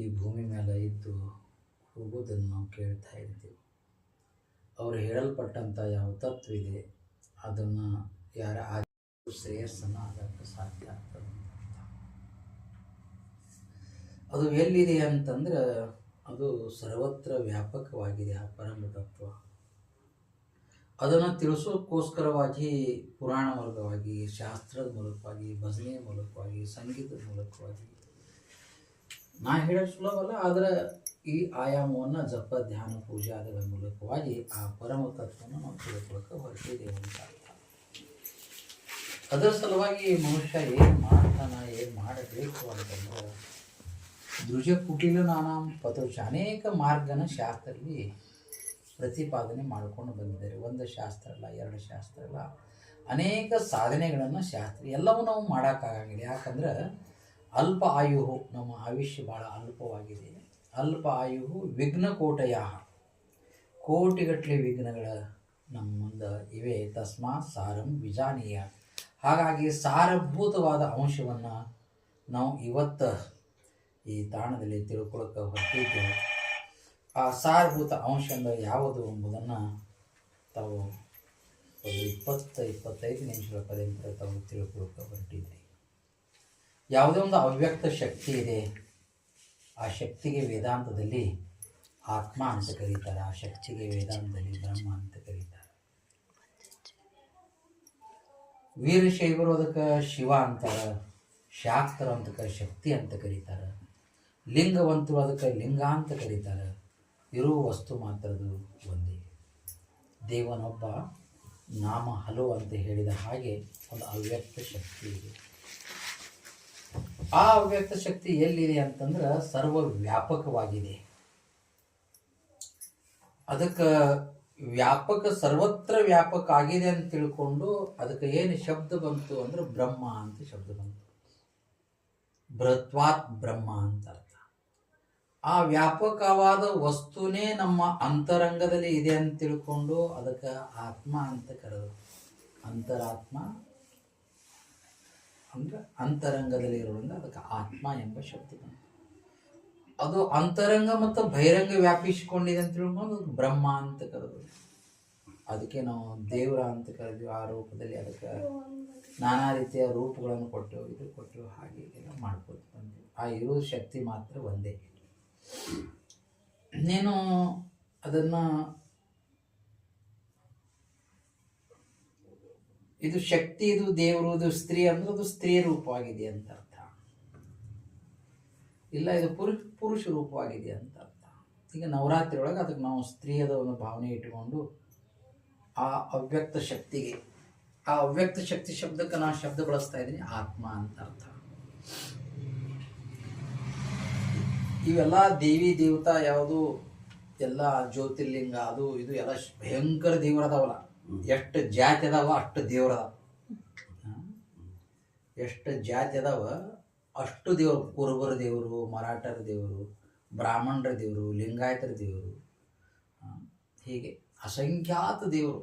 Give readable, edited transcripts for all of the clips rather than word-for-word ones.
ಈ ಭೂಮಿ ಮೇಲೆ ಇದ್ದು ಹೋಗೋದನ್ನು ನಾವು ಕೇಳ್ತಾ ಇರ್ತೀವಿ. ಅವರು ಹೇಳಲ್ಪಟ್ಟಂಥ ಯಾವ ತತ್ವ ಇದೆ ಅದನ್ನು ಯಾರ ಶ್ರೇಯಸ್ಸನ್ನು ಆಗಕ್ಕೆ ಸಾಧ್ಯ ಆಗ್ತದೆ. ಅದು ಎಲ್ಲಿದೆ ಅಂತಂದ್ರೆ ಅದು ಸರ್ವತ್ರ ವ್ಯಾಪಕವಾಗಿದೆ ಆ ಪರಮ ತತ್ವ. ಅದನ್ನು ತಿಳಿಸೋಕ್ಕೋಸ್ಕರವಾಗಿ ಪುರಾಣ ಮೂಲಕವಾಗಿ, ಶಾಸ್ತ್ರದ ಮೂಲಕವಾಗಿ, ಭಜನೆಯ ಮೂಲಕವಾಗಿ, ಸಂಗೀತದ ಮೂಲಕವಾಗಿ ನಾ ಹೇಳೋದು ಸುಲಭಲ್ಲ, ಆದರೆ ಈ ಆಯಾಮವನ್ನು ಜಪ ಧ್ಯಾನ ಪೂಜೆ ಅದರ ಮೂಲಕವಾಗಿ ಆ ಪರಮ ತತ್ವವನ್ನು ನಾವು ತಿಳ್ಕೊಳಕ್ಕೆ ಹೊರಟಿದ್ದೇವೆ ಅಂತ ಅರ್ಥ. ಅದರ ಸಲುವಾಗಿ ಮನುಷ್ಯ ಏನು ಮಾಡ್ತಾನೆ, ಏನು ಮಾಡಬೇಕು ಅಂತಂದ್ರೆ ದೃಜ ಕುಟಿಲ ನಾನಾಂ ಪತೋಚ ಅನೇಕ ಮಾರ್ಗನ ಶಾಸ್ತ್ರದಲ್ಲಿ ಪ್ರತಿಪಾದನೆ ಮಾಡಿಕೊಂಡು ಬಂದಿದ್ದಾರೆ. ಒಂದು ಶಾಸ್ತ್ರ ಅಲ್ಲ, ಎರಡು ಶಾಸ್ತ್ರ ಅಲ್ಲ, ಅನೇಕ ಸಾಧನೆಗಳನ್ನು ಶಾಸ್ತ್ರ ಎಲ್ಲವೂ ನಾವು ಮಾಡೋಕ್ಕಾಗಂಗಿಲ್ಲ. ಯಾಕಂದ್ರೆ ಅಲ್ಪ ಆಯು, ನಮ್ಮ ಆಯುಷ್ಯ ಭಾಳ ಅಲ್ಪವಾಗಿದೆ. ಅಲ್ಪ ಆಯು ವಿಘ್ನ ಕೋಟಯ, ಕೋಟಿಗಟ್ಟಲೆ ವಿಘ್ನಗಳ ನಮ್ಮ ಮುಂದೆ ಇವೆ. ತಸ್ಮಾತ್ ಸಾರಂ ವಿಜಾನೀಯ. ಹಾಗಾಗಿ ಸಾರಭೂತವಾದ ಅಂಶವನ್ನು ನಾವು ಇವತ್ತು ಈ ತಾಣದಲ್ಲಿ ತಿಳ್ಕೊಳ್ಳೋಕೆ ಹೊರಟಿದ್ದೇವೆ. ಆ ಸಾರಭೂತ ಅಂಶ ಅಂದರೆ ಯಾವುದು ಎಂಬುದನ್ನು ತಾವು ಒಂದು 20-25 ನಿಮಿಷಗಳ ಪರ್ಯಂತ ತಾವು ತಿಳ್ಕೊಳ್ಳೋಕೆ ಹೊರಟಿದ್ರಿ. ಯಾವುದೇ ಒಂದು ಅವ್ಯಕ್ತ ಶಕ್ತಿ ಇದೆ, ಆ ಶಕ್ತಿಗೆ ವೇದಾಂತದಲ್ಲಿ ಆತ್ಮ ಅಂತ ಕರೀತಾರೆ, ಆ ಶಕ್ತಿಗೆ ವೇದಾಂತದಲ್ಲಿ ಬ್ರಹ್ಮ ಅಂತ ಕರೀತಾರೆ. ವೀರಶೈವರು ಅದಕ್ಕೆ ಶಿವ ಅಂತಾರೆ, ಶಾಕ್ತರು ಅಂತಕ್ಕೆ ಶಕ್ತಿ ಅಂತ ಕರೀತಾರೆ, ಲಿಂಗವಂತರು ಅದಕ್ಕೆ ಲಿಂಗ ಅಂತ ಕರೀತಾರೆ. ಇರುವ ವಸ್ತು ಮಾತ್ರದು ಒಂದೇ. ದೇವನೊಬ್ಬ, ನಾಮ ಹಲವು ಅಂತ ಹೇಳಿದ ಹಾಗೆ ಒಂದು ಅವ್ಯಕ್ತ ಶಕ್ತಿ ಇದೆ. ಆ ಅವ್ಯಕ್ತ ಶಕ್ತಿ ಎಲ್ಲಿದೆ ಅಂತಂದ್ರೆ ಸರ್ವ ವ್ಯಾಪಕವಾಗಿದೆ. ಅದಕ್ಕೆ ವ್ಯಾಪಕ, ಸರ್ವತ್ರ ವ್ಯಾಪಕ ಆಗಿದೆ ಅಂತ ತಿಳ್ಕೊಂಡು ಅದಕ್ಕೆ ಏನು ಶಬ್ದ ಬಂತು ಅಂದ್ರೆ ಬ್ರಹ್ಮ ಅಂತ ಶಬ್ದ ಬಂತು. ಬೃಹತ್ವಾತ್ ಬ್ರಹ್ಮ ಅಂತ ಅರ್ಥ. ಆ ವ್ಯಾಪಕವಾದ ವಸ್ತುನೇ ನಮ್ಮ ಅಂತರಂಗದಲ್ಲಿ ಇದೆ ಅಂತ ತಿಳ್ಕೊಂಡು ಅದಕ್ಕೆ ಆತ್ಮ ಅಂತ ಕರೆದು. ಅಂತರಾತ್ಮ ಅಂದ್ರೆ ಅಂತರಂಗದಲ್ಲಿ ಇರೋದ್ರಿಂದ ಅದಕ್ಕೆ ಆತ್ಮ ಎಂಬ ಶಬ್ದ ಬಂತು. ಅದು ಅಂತರಂಗ ಮತ್ತು ಬಹಿರಂಗ ವ್ಯಾಪಿಸಿಕೊಂಡಿದೆ ಅಂತ ತಿಳ್ಕೊಂಡು ಬ್ರಹ್ಮ ಅಂತ ಕರೆದು. ಅದಕ್ಕೆ ನಾವು ದೇವರ ಅಂತ ಕರೆದ್ವಿ. ಆ ರೂಪದಲ್ಲಿ ಅದಕ್ಕೆ ನಾನಾ ರೀತಿಯ ರೂಪಗಳನ್ನು ಕೊಟ್ಟು ಇದು ಕೊಟ್ಟು ಹಾಗೆ ಎಲ್ಲ ಮಾಡ್ಕೊತ ಬಂದ್ವಿ. ಆ ಇರೋ ಶಕ್ತಿ ಮಾತ್ರ ಒಂದೇ. ನೀನು ಅದನ್ನು ಇದು ಶಕ್ತಿ, ಇದು ದೇವರು, ಇದು ಸ್ತ್ರೀ ಅಂದ್ರೆ ಅದು ಸ್ತ್ರೀ ರೂಪವಾಗಿದೆ ಅಂತ ಅರ್ಥ ಇಲ್ಲ, ಇದು ಪುರುಷ ರೂಪವಾಗಿದೆ ಅಂತ ಅರ್ಥ. ಈಗ ನವರಾತ್ರಿ ಒಳಗೆ ಅದಕ್ಕೆ ನಾವು ಸ್ತ್ರೀಯದ ಒಂದು ಭಾವನೆ ಇಟ್ಟುಕೊಂಡು ಆ ಅವ್ಯಕ್ತ ಶಕ್ತಿಗೆ, ಆ ಅವ್ಯಕ್ತ ಶಕ್ತಿ ಶಬ್ದಕ್ಕೆ ನಾನು ಶಬ್ದ ಬಳಸ್ತಾ ಇದ್ದೀನಿ ಆತ್ಮ ಅಂತ ಅರ್ಥ. ಇವೆಲ್ಲ ದೇವಿ ದೇವತಾ ಯಾವುದು ಎಲ್ಲ ಜ್ಯೋತಿರ್ಲಿಂಗ ಅದು ಇದು ಎಲ್ಲ ಭಯಂಕರ ದೇವರದಾವಲ್ಲ. ಎಷ್ಟು ಜಾತಿ ಅದಾವ ಅಷ್ಟು ದೇವರದಾವ. ಎಷ್ಟು ಜಾತಿ ಅದಾವ ಅಷ್ಟು ದೇವರು. ಕುರುಬರ ದೇವರು, ಮರಾಠರ ದೇವರು, ಬ್ರಾಹ್ಮಣರ ದೇವರು, ಲಿಂಗಾಯತರ ದೇವರು, ಹೀಗೆ ಅಸಂಖ್ಯಾತ ದೇವರು.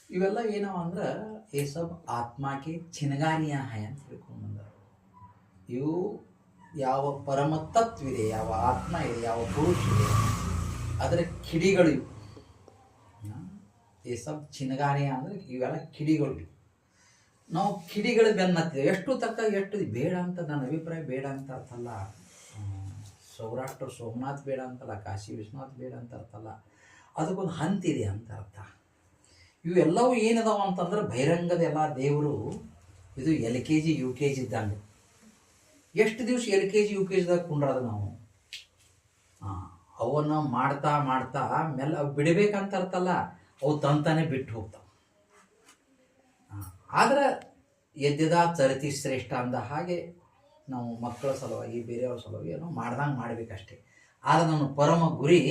ಇವೆಲ್ಲ ಏನವ ಅಂದ್ರೆ ಈ ಸಬ್ ಆತ್ಮಾಕ್ಕೆ ಚಿನಗಾನಿಯ ಹೈ ಅಂತ ತಿಳ್ಕೊಂಡು ಬಂದರು. ಇವು ಯಾವ ಪರಮ ತತ್ವಿದೆ, ಯಾವ ಆತ್ಮ ಇದೆ, ಯಾವ ಪುರುಷ ಇದೆ, ಅದರ ಕಿಡಿಗಳು ಇವು. ಈ ಸಬ್ ಚಿನಗಾನಿಯ ಅಂದರೆ ಇವೆಲ್ಲ ಕಿಡಿಗಳು. ನಾವು ಕಿಡಿಗಳು ಬೆನ್ನತ್ತಿದ್ದೇವೆ. ಎಷ್ಟು ತಕ್ಕ ಎಷ್ಟು ಬೇಡ ಅಂತ ನನ್ನ ಅಭಿಪ್ರಾಯ. ಬೇಡ ಅಂತ ಅರ್ಥಲ್ಲ. ಸೌರಾಷ್ಟ್ರ ಸೋಮನಾಥ್ ಬೇಡ ಅಂತಲ್ಲ, ಕಾಶಿ ವಿಶ್ವನಾಥ್ ಬೇಡ ಅಂತ ಅರ್ಥಲ್ಲ. ಅದಕ್ಕೊಂದು ಹಂತಿದೆ ಅಂತ ಅರ್ಥ. ಇವೆಲ್ಲವೂ ಏನದಾವ ಅಂತಂದ್ರೆ ಬಹಿರಂಗದ ಎಲ್ಲ ದೇವರು. ಇದು LKG UKG ಇದ್ದಂಗೆ. ಎಷ್ಟು ದಿವಸ LKG UKGದಾಗ ಕುಂಡ್ರದ ನಾವು ಅವನ್ನು ಮಾಡ್ತಾ ಮಾಡ್ತಾ ಮೇಲೆ ಅವು ಬಿಡಬೇಕಂತ ಅರ್ಥಲ್ಲ, ಅವು ತಂತಾನೆ ಬಿಟ್ಟು ಹೋಗ್ತಾವೆ. ಆದ್ರೆ ಎದ್ದದ ಚರಿತಿ ಶ್ರೇಷ್ಠ ಅಂದ ಹಾಗೆ ನಾವು ಮಕ್ಕಳ ಸಲುವಾಗಿ ಬೇರೆಯವ್ರ ಸಲುವಾಗಿ ಏನೋ ಮಾಡ್ದಂಗೆ ಮಾಡಬೇಕಷ್ಟೇ. ಆದರೆ ನಮ್ಮ ಪರಮ ಗುರಿ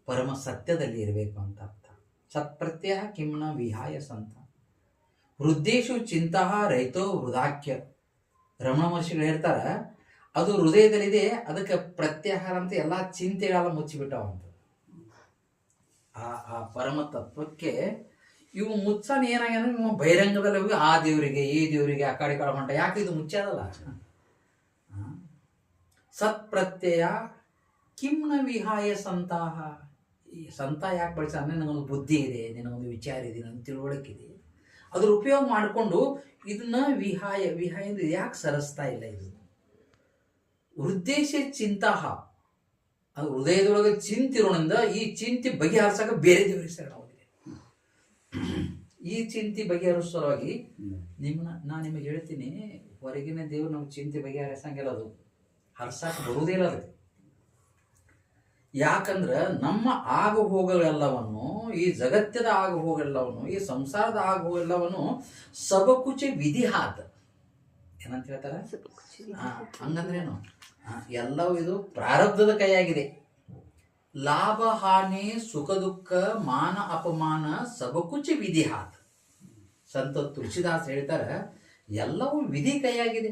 ಪರಮ ಸತ್ಯದಲ್ಲಿ ಇರಬೇಕು ಅಂತ ಅರ್ಥ. ಸತ್ಪ್ರತ್ಯಯ ಕಿಮ್ನ ವಿಹಾಯ ಸಂತ ಹೃದಯೇಶು ಚಿಂತಾ ರೈತೋ ವೃದಾಖ್ಯ. ರಮಣ ಮಹರ್ಷಿಗಳು ಹೇಳ್ತಾರೆ, ಅದು ಹೃದಯದಲ್ಲಿದೆ, ಅದಕ್ಕೆ ಪ್ರತ್ಯಾಹಾರ ಅಂತ ಎಲ್ಲ ಚಿಂತೆಗಳೆಲ್ಲ ಮುಚ್ಚಿಬಿಟ್ಟವಂತ. ಆ ಪರಮ ತತ್ವಕ್ಕೆ ಇವು ಮುಚ್ಚಾನ ಏನಾಗ್ಯ ನೀವು ಬಹಿರಂಗದಲ್ಲಿ ಹೋಗಿ ಆ ದೇವರಿಗೆ ಈ ದೇವರಿಗೆ ಆ ಕಡೆ ಹೊಂಟ. ಯಾಕೆ ಇದು ಮುಚ್ಚಾದಲ್ಲ? ಸತ್ಪ್ರತ್ಯಯ ಕಿಮ್ನ ವಿಹಾಯ ಸಂತಾಹ. ಈ ಸಂತ ಯಾಕೆ ಬಳಸ ಅಂದರೆ ನನಗೊಂದು ಬುದ್ಧಿ ಇದೆ, ನಿನಗೊಂದು ವಿಚಾರ ಇದೆ, ನನ್ನ ತಿಳುವಳಿಕೆ ಇದೆ, ಅದ್ರ ಉಪಯೋಗ ಮಾಡಿಕೊಂಡು ಇದನ್ನ ವಿಹಾಯ ಅಂದ್ರೆ ಯಾಕೆ ಸರಿಸ್ತಾ ಇಲ್ಲ? ಇದು ಉದ್ದೇಶ ಚಿಂತಾಹ, ಅದು ಹೃದಯದೊಳಗೆ ಚಿಂತಿರೋದ್ರಿಂದ ಈ ಚಿಂತೆ ಬಗೆಹರಿಸಾಕ ಬೇರೆ ದೇವರಿಗೆ ಶರಣಾಗೋದಿದೆ. ಈ ಚಿಂತೆ ಬಗೆಹರಿಸೋವಾಗಿ ನಾನು ನಿಮಗೆ ಹೇಳ್ತೀನಿ, ಹೊರಗಿನ ದೇವರು ನಮ್ಗೆ ಚಿಂತೆ ಬಗೆಹರಿಸಂಗಿಲ್ಲ, ಅದು ಹರ್ಸಾಕ ಬರುವುದಿಲ್ಲ ಅದು. ಯಾಕಂದ್ರೆ ನಮ್ಮ ಆಗು ಹೋಗಲೆಲ್ಲವನ್ನು, ಈ ಜಗತ್ತದ ಆಗು ಹೋಗಲೆಲ್ಲವನ್ನು, ಈ ಸಂಸಾರದ ಆಗು ಹೋಗಲೆಲ್ಲವನ್ನು ಸಬಕುಚೆ ವಿಧಿ ಹಾತ ಏನಂತ ಹೇಳ್ತಾರೆ. ಹಂಗಂದ್ರೇನು? ಎಲ್ಲವೂ ಇದು ಪ್ರಾರಬ್ಧದ ಕೈಯಾಗಿದೆ. ಲಾಭ ಹಾನಿ ಸುಖ ದುಃಖ ಮಾನ ಅಪಮಾನ ಸಬಕುಚೆ ವಿಧಿ ಹಾತ. ಸಂತ ತುಳಸಿದಾಸ್ ಹೇಳ್ತಾರೆ, ಎಲ್ಲವೂ ವಿಧಿ ಕೈಯಾಗಿದೆ.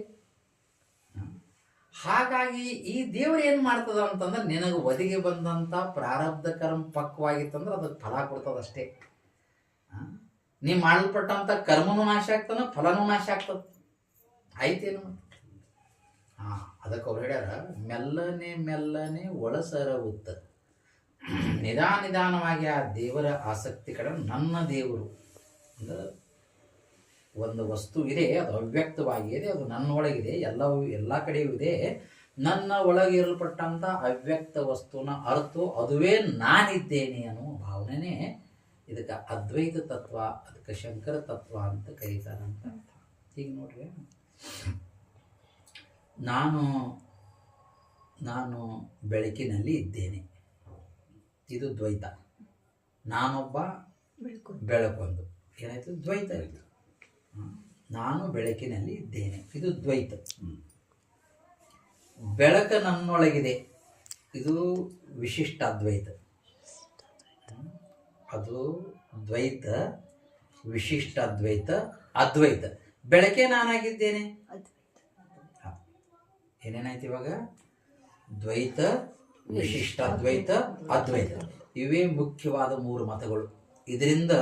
ಹಾಗಾಗಿ ಈ ದೇವರು ಏನು ಮಾಡ್ತದ ಅಂತಂದ್ರೆ, ನಿನಗೆ ಒದಗಿ ಬಂದಂಥ ಪ್ರಾರಬ್ಧ ಕರ್ಮ ಪಕ್ವಾಗಿತ್ತಂದ್ರೆ ಅದಕ್ಕೆ ಫಲ ಕೊಡ್ತದಷ್ಟೇ. ನೀ ಮಾಡಲ್ಪಟ್ಟಂಥ ಕರ್ಮನೂ ನಾಶ ಆಗ್ತಾನ, ಫಲನೂ ನಾಶ ಆಗ್ತದ. ಆಯ್ತೇನು? ಅದಕ್ಕೆ ಅವ್ರು ಹೇಳ್ಯಾರ, ಮೆಲ್ಲನೆ ಮೆಲ್ಲನೆ ಒಳಸರ ಉತ್ತ, ನಿಧಾನವಾಗಿ ಆ ದೇವರ ಆಸಕ್ತಿ ಕಡೆ. ನನ್ನ ದೇವರು ಅಂದ್ರೆ ಒಂದು ವಸ್ತು ಇದೆ, ಅದು ಅವ್ಯಕ್ತವಾಗಿದೆ, ಅದು ನನ್ನ ಒಳಗಿದೆ, ಎಲ್ಲ ಕಡೆಯೂ ಇದೆ. ನನ್ನ ಒಳಗೆ ಇರಲ್ಪಟ್ಟಂಥ ಅವ್ಯಕ್ತ ವಸ್ತುನ ಅರ್ಥ ಅದುವೇ ನಾನಿದ್ದೇನೆ ಅನ್ನೋ ಭಾವನೆ. ಇದಕ್ಕೆ ಅದ್ವೈತ ತತ್ವ, ಅದಕ್ಕೆ ಶಂಕರ ತತ್ವ ಅಂತ ಕರೀತಾರಂತ. ಈಗ ನೋಡ್ರಿ, ನಾನು ಬೆಳಕಿನಲ್ಲಿ ಇದ್ದೇನೆ, ಇದು ದ್ವೈತ. ನಾನೊಬ್ಬ, ಬೆಳಕೊಂದು, ಏನಾಯ್ತು? ದ್ವೈತ ಇದು. ನಾನು ಬೆಳಕಿನಲ್ಲಿ ಇದ್ದೇನೆ, ಇದು ದ್ವೈತ. ಬೆಳಕ ನನ್ನೊಳಗಿದೆ, ಇದು ವಿಶಿಷ್ಟ ಅದ್ವೈತ. ಅದು ದ್ವೈತ, ವಿಶಿಷ್ಟ ಅದ್ವೈತ, ಅದ್ವೈತ. ಬೆಳಕೆ ನಾನಾಗಿದ್ದೇನೆ. ಏನೇನಾಯ್ತು ಇವಾಗ? ದ್ವೈತ, ವಿಶಿಷ್ಟ ಅದ್ವೈತ, ಅದ್ವೈತ. ಇವೇ ಮುಖ್ಯವಾದ 3 ಮತಗಳು. ಇದರಿಂದ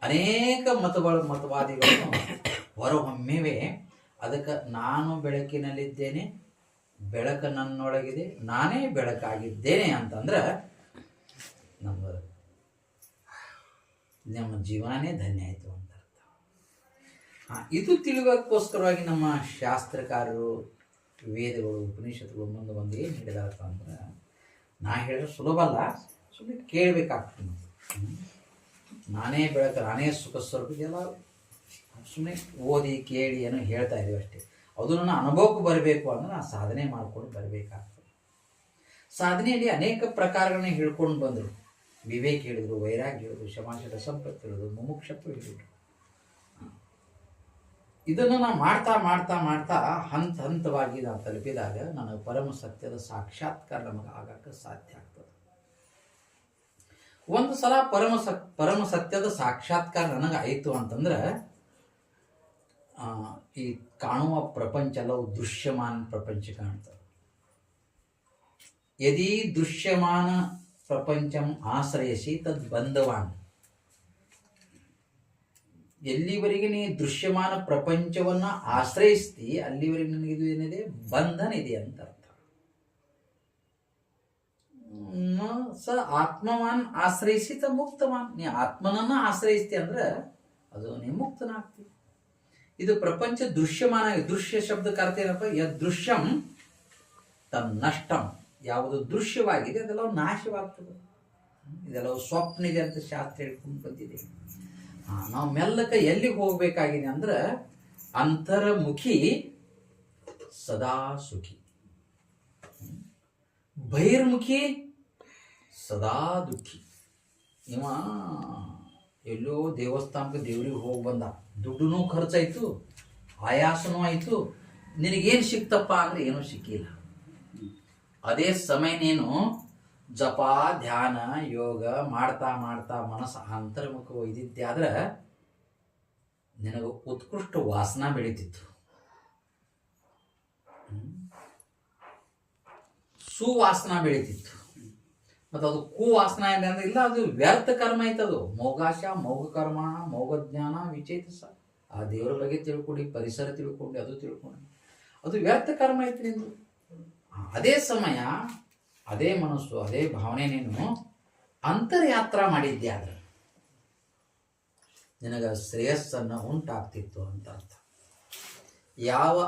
ಅನೇಕ ಮತವಾದಿಗಳನ್ನು ಹೊರಹೊಮ್ಮಿವೆ. ಅದಕ್ಕೆ ನಾನು ಬೆಳಕಿನಲ್ಲಿದ್ದೇನೆ, ಬೆಳಕು ನನ್ನೊಳಗಿದೆ, ನಾನೇ ಬೆಳಕಾಗಿದ್ದೇನೆ ಅಂತಂದ್ರೆ ನಮ್ಮ ಜೀವನನೇ ಧನ್ಯ ಆಯಿತು ಅಂತ ಅರ್ಥ. ಇದು ತಿಳಿಯೋಕ್ಕೋಸ್ಕರವಾಗಿ ನಮ್ಮ ಶಾಸ್ತ್ರಕಾರರು, ವೇದಗಳು, ಉಪನಿಷತ್ತುಗಳು ಮುಂದೆ ಏನು ಹೇಳಿದಾರಪ್ಪ ಅಂದ್ರೆ, ನಾ ಹೇಳಿದ್ರೆ ಸುಲಭ ಅಲ್ಲ, ಸುಮ್ಮನೆ ಕೇಳಬೇಕಾಗ್ತದೆ. ನಾನೇ ಬೆಳಕು, ನಾನೇ ಸುಖ ಸ್ವರೂಪ, ಇದೆಲ್ಲ ಸುಮ್ಮನೆ ಓದಿ ಕೇಳಿ ಏನೋ ಹೇಳ್ತಾ ಇದೀವಿ ಅಷ್ಟೇ. ಅದು ನನ್ನ ಅನುಭವಕ್ಕೆ ಬರಬೇಕು ಅಂದ್ರೆ ನಾನು ಸಾಧನೆ ಮಾಡ್ಕೊಂಡು ಬರಬೇಕಾಗ್ತದೆ. ಸಾಧನೆಯಲ್ಲಿ ಅನೇಕ ಪ್ರಕಾರಗಳನ್ನ ಹೇಳ್ಕೊಂಡು ಬಂದರು. ವಿವೇಕ ಹೇಳಿದ್ರು, ವೈರಾಗ್ಯ ಹೇಳಿದ್ರು, ಶಮಾಶದ ಸಂಪತ್ತು ಹೇಳಿದ್ರು, ಮುಮುಕ್ಷತ್ವ ಹೇಳಿದ್ರು. ಇದನ್ನು ನಾನು ಮಾಡ್ತಾ ಮಾಡ್ತಾ ಮಾಡ್ತಾ ಹಂತವಾಗಿ ನಾನು ತಲುಪಿದಾಗ ನನಗೆ ಪರಮ ಸತ್ಯದ ಸಾಕ್ಷಾತ್ಕಾರ ನಮಗೆ ಆಗಕ್ಕೆ ಸಾಧ್ಯ ಆಗ್ತದೆ. ಒಂದು ಸಲ ಪರಮ ಸತ್ಯದ ಸಾಕ್ಷಾತ್ಕಾರ ನನಗೆ ಆಯಿತು ಅಂತಂದ್ರೆ, ಈ ಕಾಣುವ ಪ್ರಪಂಚ ಎಲ್ಲವೂ ದೃಶ್ಯಮಾನ ಪ್ರಪಂಚ ಕಾಣ್ತದೆ. ಯದಿ ದೃಶ್ಯಮಾನ ಪ್ರಪಂಚಂ ಆಶ್ರಯಿಸಿ ತದ್ ಬಂಧವಾನ್. ಎಲ್ಲಿವರೆಗೆ ನೀ ದೃಶ್ಯಮಾನ ಪ್ರಪಂಚವನ್ನ ಆಶ್ರಯಿಸ್ತಿ, ಅಲ್ಲಿವರೆಗೆ ನನಗಿದು ಏನಿದೆ? ಬಂಧನ ಇದೆ ಅಂತ ಅರ್ಥ. ಸ ಆತ್ಮವಾನ್ ಆಶ್ರಯಿಸಿತ ಮುಕ್ತವಾನ್. ನೀ ಆತ್ಮನನ್ನ ಆಶ್ರಯಿಸ್ತಿ ಅಂದ್ರೆ ಅದು ನೀ ಮುಕ್ತನಾಗ್ತಿ. ಇದು ಪ್ರಪಂಚ ದೃಶ್ಯಮಾನ. ದೃಶ್ಯ ಶಬ್ದಕ್ಕೆ ಅರ್ಥ ಏನಪ್ಪ? ಯದೃಶ್ಯಂ ತನ್ನಷ್ಟಂ. ಯಾವುದು ದೃಶ್ಯವಾಗಿದೆ ಅದೆಲ್ಲ ನಾಶವಾಗ್ತದೆ. ಇದೆಲ್ಲ ಸ್ವಪ್ನ ಇದೆ ಅಂತ ಶಾಸ್ತ್ರ ಹೇಳ್ಕೊಂಡು ಬಂದಿದೆ. ನಾವು ಮೆಲ್ಲಕ್ಕೆ ಎಲ್ಲಿಗೆ ಹೋಗ್ಬೇಕಾಗಿದೆ ಅಂದ್ರೆ, ಅಂತರ್ಮುಖಿ ಸದಾ ಸುಖಿ, ಬಹಿರ್ಮುಖಿ ಸದಾ ದುಃಖಿ. ಇವ ಎಲ್ಲೋ ದೇವಸ್ಥಾನಕ್ಕೆ ದೇವ್ರಿಗೆ ಹೋಗಿ ಬಂದ, ದುಡ್ಡು ಖರ್ಚಾಯ್ತು, ಆಯಾಸನೂ ಆಯಿತು, ನಿನಗೇನು ಸಿಕ್ತಪ್ಪ ಅಂದರೆ ಏನೂ ಸಿಕ್ಕಿಲ್ಲ. ಅದೇ ಸಮಯ ನೀನು ಜಪ, ಧ್ಯಾನ, ಯೋಗ ಮಾಡ್ತಾ ಮಾಡ್ತಾ ಮನಸ್ಸು ಅಂತರ್ಮುಖ ಒಯ್ದಿದ್ದೆ ಆದ್ರೆ ನಿನಗೆ ಉತ್ಕೃಷ್ಟ ವಾಸನ ಬೆಳೀತಿತ್ತು, ಸುವಾಸನ ಬೆಳೀತಿತ್ತು. ಮತ್ತು ಅದು ಕುವಾಸನ ಇದೆ ಅಂದ್ರೆ ಇಲ್ಲ, ಅದು ವ್ಯರ್ಥ ಕರ್ಮ ಐತದು. ಮೋಗಾಶ, ಮೋಗ ಕರ್ಮ, ಮೋಗ ಜ್ಞಾನ ವಿಚೇತಸ. ಆ ದೇವರ ಬಗ್ಗೆ ತಿಳ್ಕೊಂಡು, ಪರಿಸರ ತಿಳ್ಕೊಂಡು, ಅದು ತಿಳ್ಕೊಂಡು ಅದು ವ್ಯರ್ಥ ಕರ್ಮ ಐತಿ ನಿಂದು. ಅದೇ ಸಮಯ, ಅದೇ ಮನಸ್ಸು, ಅದೇ ಭಾವನೆ ನೀನು ಅಂತರ್ಯಾತ್ರ ಮಾಡಿದ್ದೆ ಆದ್ರೆ ನಿನಗೆ ಶ್ರೇಯಸ್ಸನ್ನು ಉಂಟಾಗ್ತಿತ್ತು ಅಂತ ಅರ್ಥ. ಯಾವ